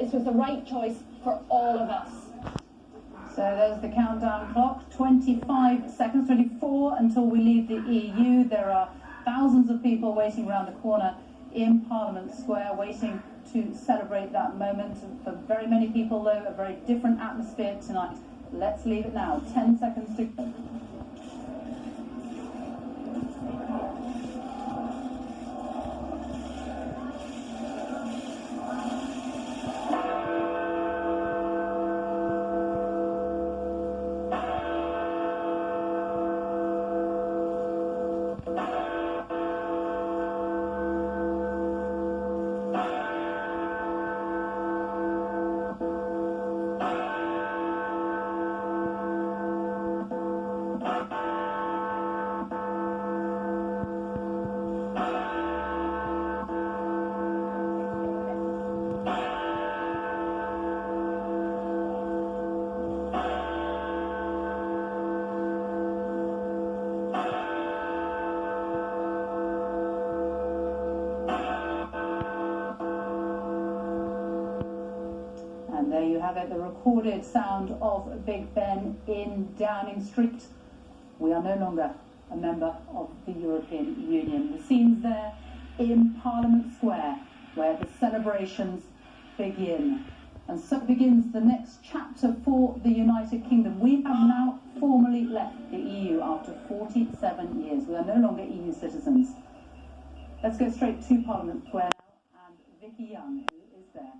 this was the right choice for all of us. So there's the countdown clock, 25 seconds, 24 until we leave the EU. There are thousands of people waiting around the corner in Parliament Square, waiting to celebrate that moment. For very many people, though, a very different atmosphere tonight. Let's leave it now. 10 seconds to go. And there you have it, the recorded sound of Big Ben in Downing Street. We are no longer a member of the European Union. The scenes there in Parliament Square, where the celebrations begin. And so begins the next chapter for the United Kingdom. We have now formally left the EU after 47 years. We are no longer EU citizens. Let's go straight to Parliament Square now, and Vicky Young, who is there.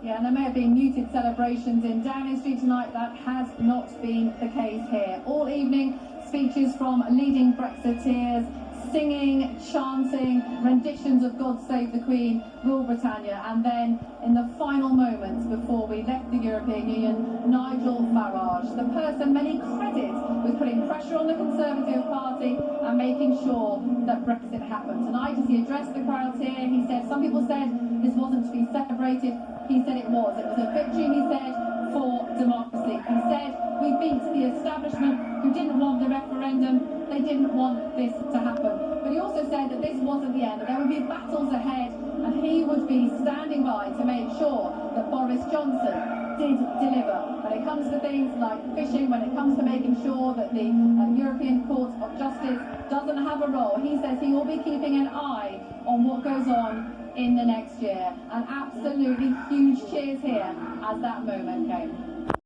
Yeah, and there may have been muted celebrations in Downing Street tonight. That has not been the case here. All evening, speeches from leading Brexiteers, singing, chanting, renditions of God Save the Queen, Rule Britannia, and then in the final moments before we left the European Union, Nigel Farage, the person many credit with putting pressure on the Conservative Party and making sure that Brexit happened. Tonight, as he addressed the crowds here, he said, some people said this wasn't to be celebrated. He said it was. It was a victory, he said, for democracy. He said, we beat the establishment who didn't want the referendum. They didn't want this to happen. But he also said that this wasn't the end, that there would be battles ahead, and he would be standing by to make sure that Boris Johnson did deliver. When it comes to things like fishing, when it comes to making sure that the European Court of Justice doesn't have a role, he says he will be keeping an eye on what goes on in the next year. And absolutely huge cheers here as that moment came.